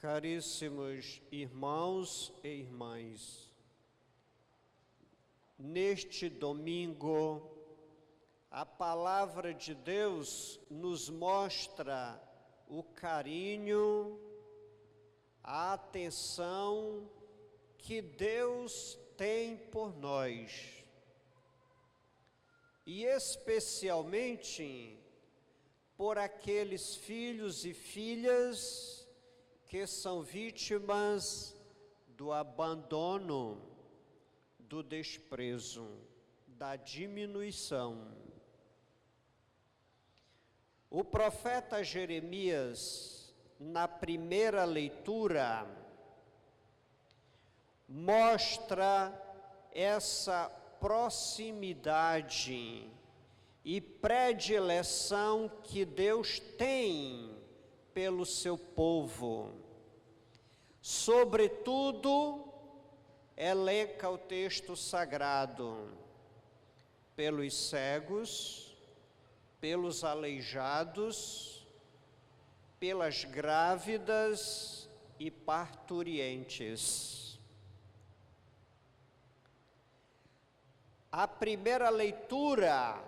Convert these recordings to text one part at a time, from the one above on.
Caríssimos irmãos e irmãs, neste domingo, a palavra de Deus nos mostra o carinho, a atenção que Deus tem por nós, e especialmente por aqueles filhos e filhas que são vítimas do abandono, do desprezo, da diminuição. O profeta Jeremias, na primeira leitura, mostra essa proximidade e predileção que Deus tem pelo seu povo. Sobretudo, elenca o texto sagrado, pelos cegos, pelos aleijados, pelas grávidas e parturientes. A primeira leitura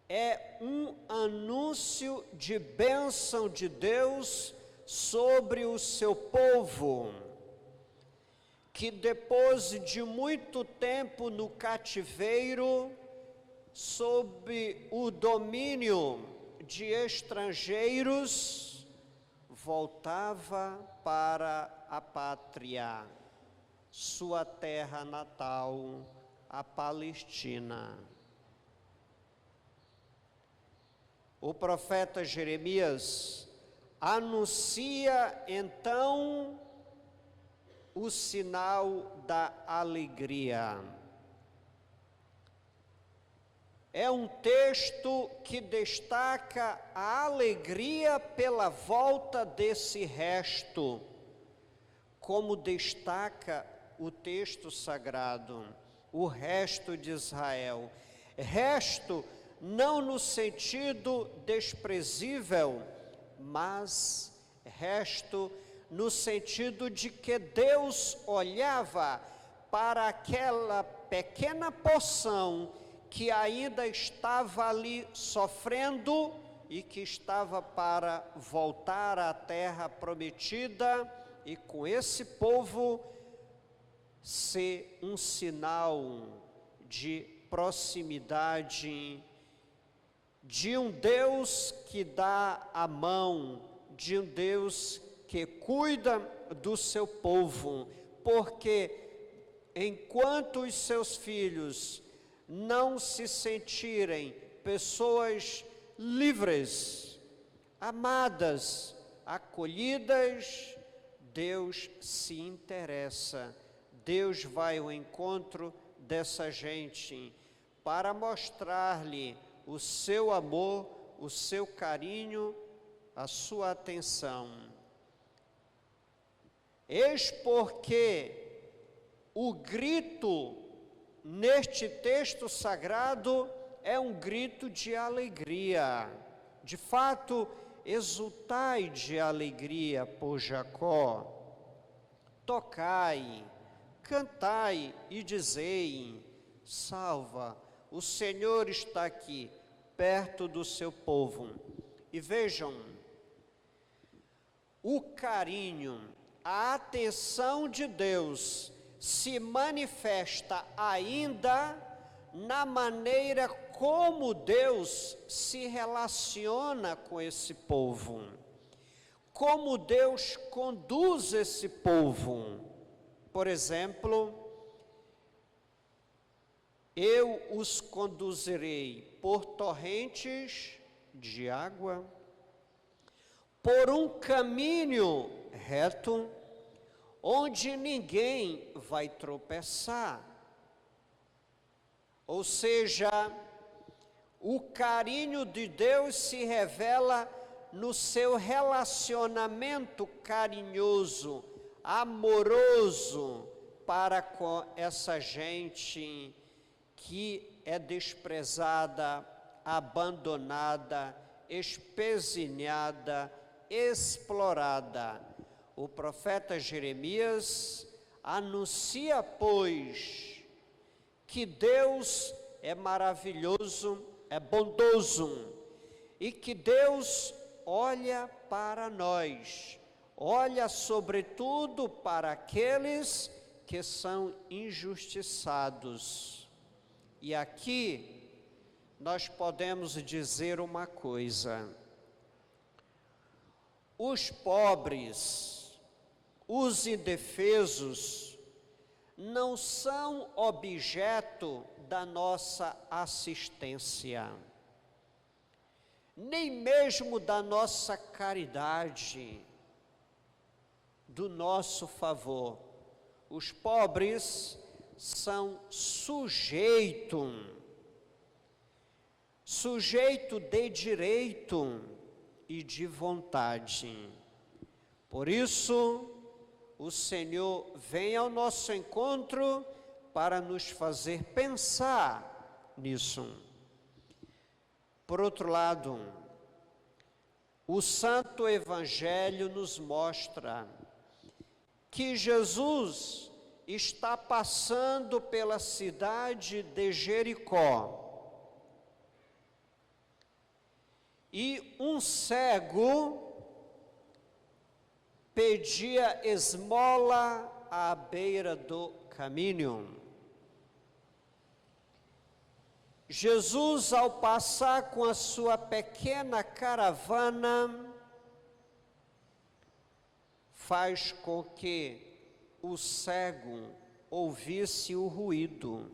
é um anúncio de bênção de Deus sobre o seu povo, que depois de muito tempo no cativeiro, sob o domínio de estrangeiros, voltava para a pátria, sua terra natal, a Palestina. O profeta Jeremias anuncia então o sinal da alegria. É um texto que destaca a alegria pela volta desse resto, como destaca o texto sagrado, o resto de Israel. Resto não no sentido desprezível, mas resto no sentido de que Deus olhava para aquela pequena porção que ainda estava ali sofrendo e que estava para voltar à terra prometida, e com esse povo ser um sinal de proximidade, de um Deus que dá a mão, de um Deus que cuida do seu povo, porque enquanto os seus filhos não se sentirem pessoas livres, amadas, acolhidas, Deus se interessa, Deus vai ao encontro dessa gente para mostrar-lhe o seu amor, o seu carinho, a sua atenção. Eis porque o grito neste texto sagrado é um grito de alegria. De fato, exultai de alegria por Jacó. Tocai, cantai e dizei: salva, o Senhor está aqui, perto do seu povo. E vejam, o carinho, a atenção de Deus se manifesta ainda na maneira como Deus se relaciona com esse povo, como Deus conduz esse povo. Por exemplo, eu os conduzirei por torrentes de água, por um caminho reto, onde ninguém vai tropeçar. Ou seja, o carinho de Deus se revela no seu relacionamento carinhoso, amoroso para com essa gente que é desprezada, abandonada, espezinhada, explorada. O profeta Jeremias anuncia, pois, que Deus é maravilhoso, é bondoso, e que Deus olha para nós, olha sobretudo para aqueles que são injustiçados. E aqui nós podemos dizer uma coisa: os pobres, os indefesos, não são objeto da nossa assistência, nem mesmo da nossa caridade, do nosso favor. Os pobres são sujeito de direito e de vontade. Por isso, o Senhor vem ao nosso encontro para nos fazer pensar nisso. Por outro lado, o Santo Evangelho nos mostra que Jesus está passando pela cidade de Jericó e um cego pedia esmola à beira do caminho. Jesus, ao passar com a sua pequena caravana, faz com que o cego ouvisse o ruído.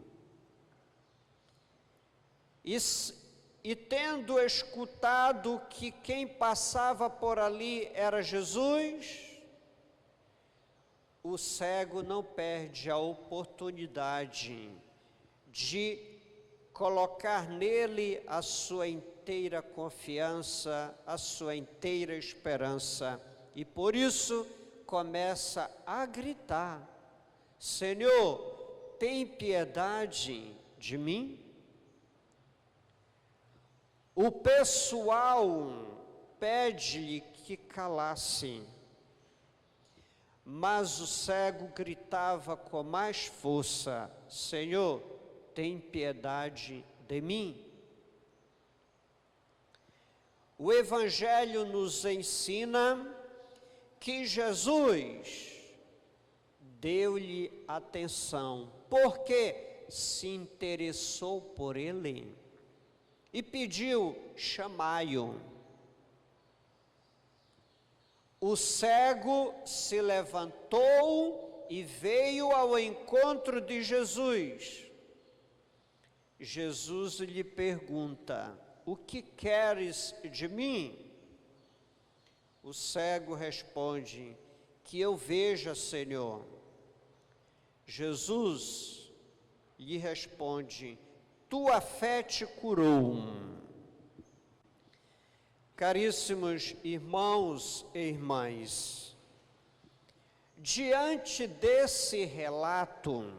E tendo escutado que quem passava por ali era Jesus, o cego não perde a oportunidade de colocar nele a sua inteira confiança, a sua inteira esperança. E por isso começa a gritar: Senhor, tem piedade de mim? O pessoal pede-lhe que calasse, mas o cego gritava com mais força: Senhor, tem piedade de mim? O Evangelho nos ensina que Jesus deu-lhe atenção, porque se interessou por ele e pediu: chamai-o. O cego se levantou e veio ao encontro de Jesus. Jesus lhe pergunta: o que queres de mim? O cego responde: que eu veja, Senhor. Jesus lhe responde: tua fé te curou. Caríssimos irmãos e irmãs, diante desse relato,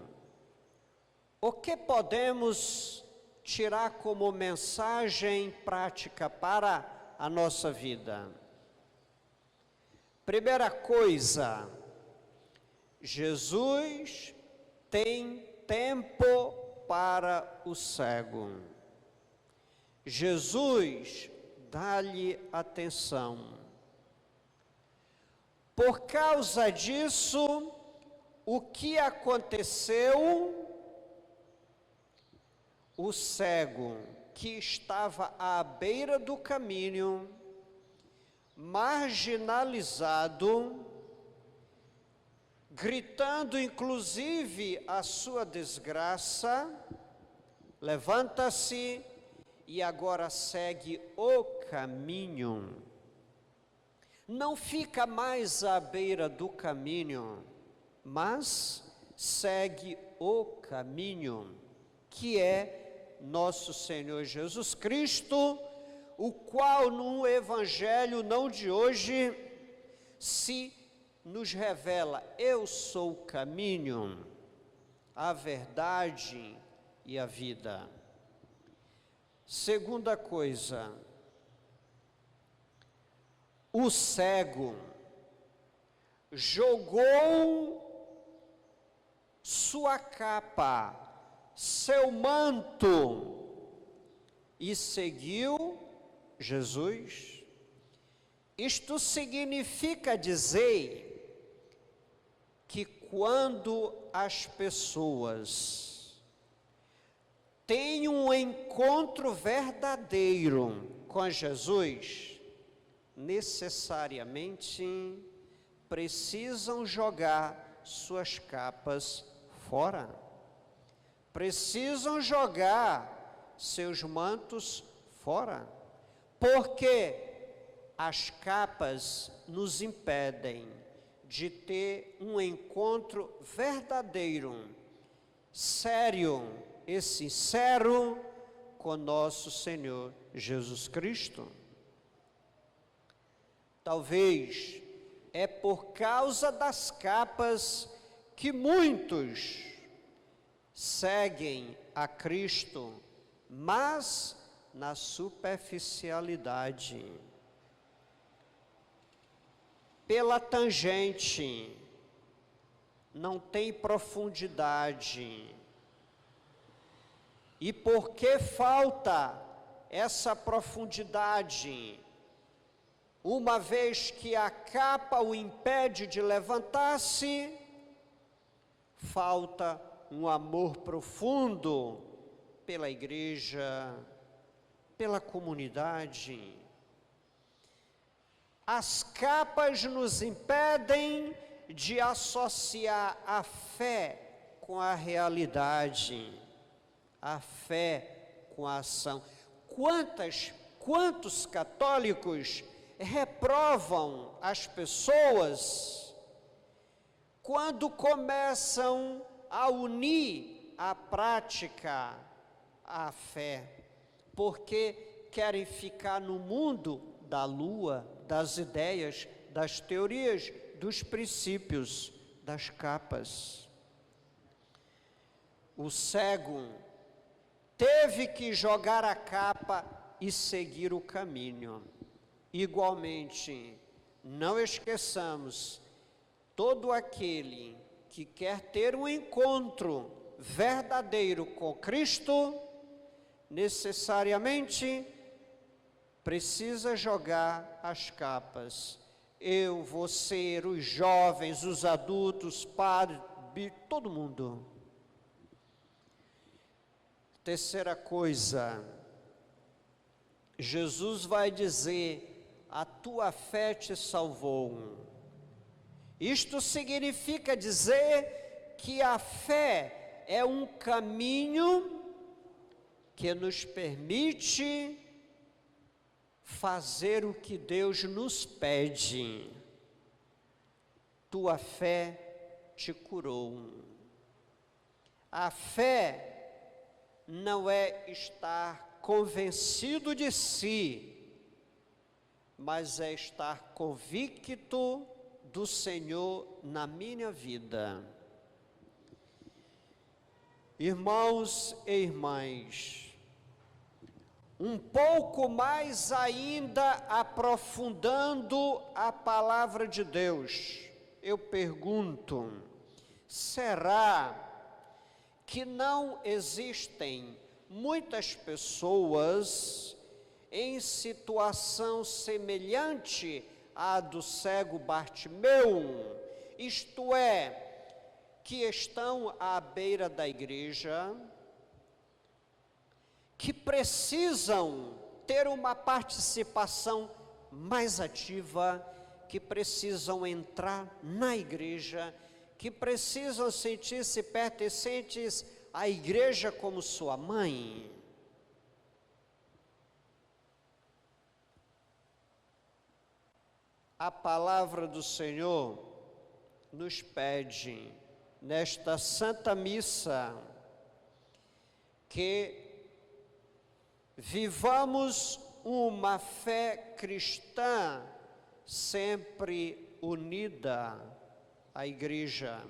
o que podemos tirar como mensagem prática para a nossa vida? Primeira coisa, Jesus tem tempo para o cego. Jesus dá-lhe atenção. Por causa disso, o que aconteceu? O cego, que estava à beira do caminho, marginalizado, gritando inclusive a sua desgraça, levanta-se e agora segue o caminho. Não fica mais à beira do caminho, mas segue o caminho, que é nosso Senhor Jesus Cristo, o qual no Evangelho não de hoje se nos revela: eu sou o caminho, a verdade e a vida. Segunda coisa, o cego jogou sua capa, seu manto e seguiu Jesus. Isto significa dizer que quando as pessoas têm um encontro verdadeiro com Jesus, necessariamente precisam jogar suas capas fora, precisam jogar seus mantos fora, porque as capas nos impedem de ter um encontro verdadeiro, sério e sincero com nosso Senhor Jesus Cristo. Talvez é por causa das capas que muitos seguem a Cristo, mas na superficialidade, pela tangente, não tem profundidade. E porque falta essa profundidade, uma vez que a capa o impede de levantar-se, falta um amor profundo pela igreja, pela comunidade. As capas nos impedem de associar a fé com a realidade, a fé com a ação. Quantos católicos reprovam as pessoas quando começam a unir a prática à fé, porque querem ficar no mundo da lua, das ideias, das teorias, dos princípios, das capas. O cego teve que jogar a capa e seguir o caminho. Igualmente, não esqueçamos, todo aquele que quer ter um encontro verdadeiro com Cristo, necessariamente precisa jogar as capas. Eu, você, os jovens, os adultos, padres, todo mundo. Terceira coisa, Jesus vai dizer: a tua fé te salvou. Isto significa dizer que a fé é um caminho que nos permite fazer o que Deus nos pede. Tua fé te curou. A fé não é estar convencido de si, mas é estar convicto do Senhor na minha vida. Irmãos e irmãs, um pouco mais ainda aprofundando a palavra de Deus, eu pergunto: será que não existem muitas pessoas em situação semelhante à do cego Bartimeu, isto é, que estão à beira da igreja, que precisam ter uma participação mais ativa, que precisam entrar na igreja, que precisam sentir-se pertencentes à igreja como sua mãe? A palavra do Senhor nos pede, nesta Santa Missa, que vivamos uma fé cristã sempre unida à igreja,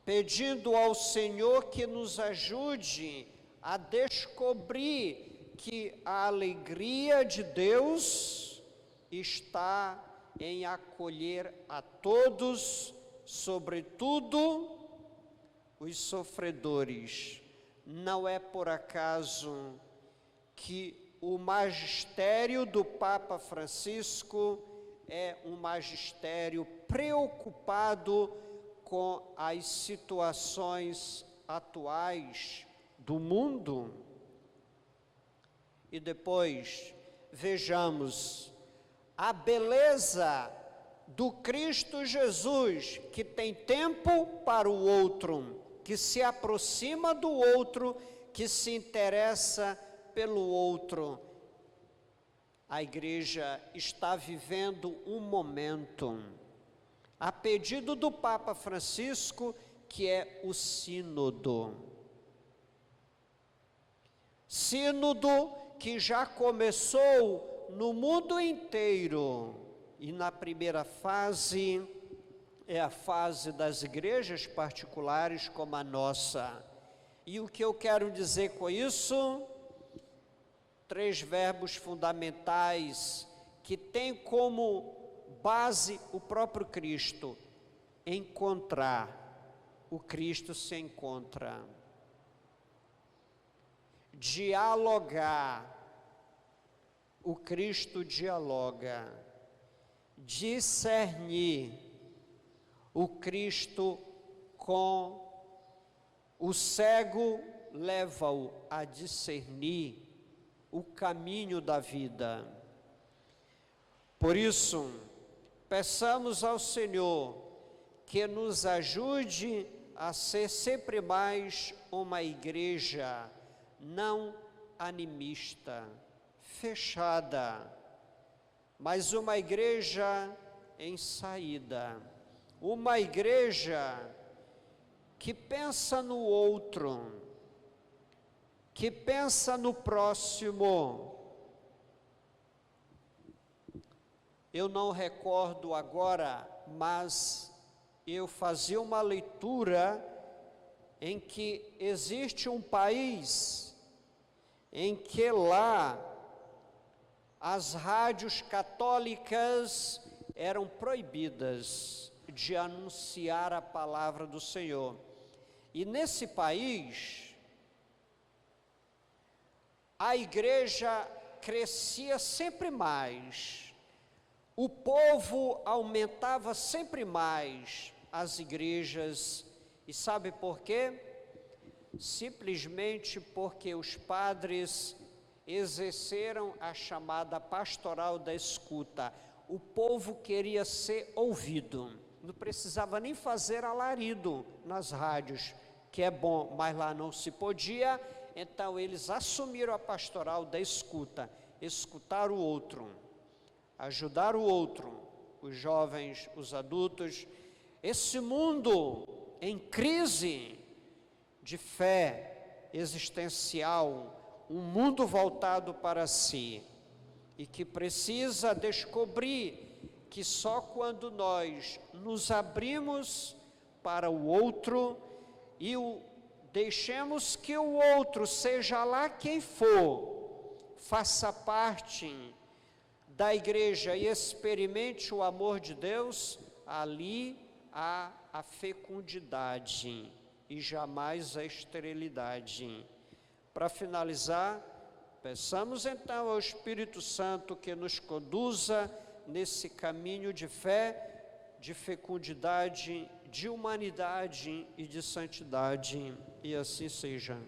pedindo ao Senhor que nos ajude a descobrir que a alegria de Deus está em acolher a todos, sobretudo os sofredores. Não é por acaso que o magistério do Papa Francisco é um magistério preocupado com as situações atuais do mundo. E depois, vejamos a beleza do Cristo Jesus, que tem tempo para o outro, que se aproxima do outro, que se interessa pelo outro. A igreja está vivendo um momento, a pedido do Papa Francisco, que é o sínodo. Sínodo que já começou no mundo inteiro, e na primeira fase é a fase das igrejas particulares como a nossa. E o que eu quero dizer com isso? 3 verbos fundamentais que têm como base o próprio Cristo: encontrar. O Cristo se encontra. Dialogar. O Cristo dialoga. Discernir. O Cristo com o cego leva-o a discernir o caminho da vida. Por isso, peçamos ao Senhor que nos ajude a ser sempre mais uma igreja não animista, fechada, mas uma igreja em saída, uma igreja que pensa no outro, que pensa no próximo. Eu não recordo agora, mas eu fazia uma leitura em que existe um país em que lá as rádios católicas eram proibidas de anunciar a palavra do Senhor. E nesse país, a igreja crescia sempre mais, o povo aumentava sempre mais as igrejas. E sabe por quê? Simplesmente porque os padres exerceram a chamada pastoral da escuta. O povo queria ser ouvido, não precisava nem fazer alarido nas rádios, que é bom, mas lá não se podia. Então eles assumiram a pastoral da escuta, escutar o outro, ajudar o outro, os jovens, os adultos. Esse mundo em crise de fé existencial, um mundo voltado para si, e que precisa descobrir que só quando nós nos abrimos para o outro e deixemos que o outro, seja lá quem for, faça parte da igreja e experimente o amor de Deus, ali há a fecundidade e jamais a esterilidade. Para finalizar, peçamos então ao Espírito Santo que nos conduza nesse caminho de fé, de fecundidade, de humanidade e de santidade, e assim seja.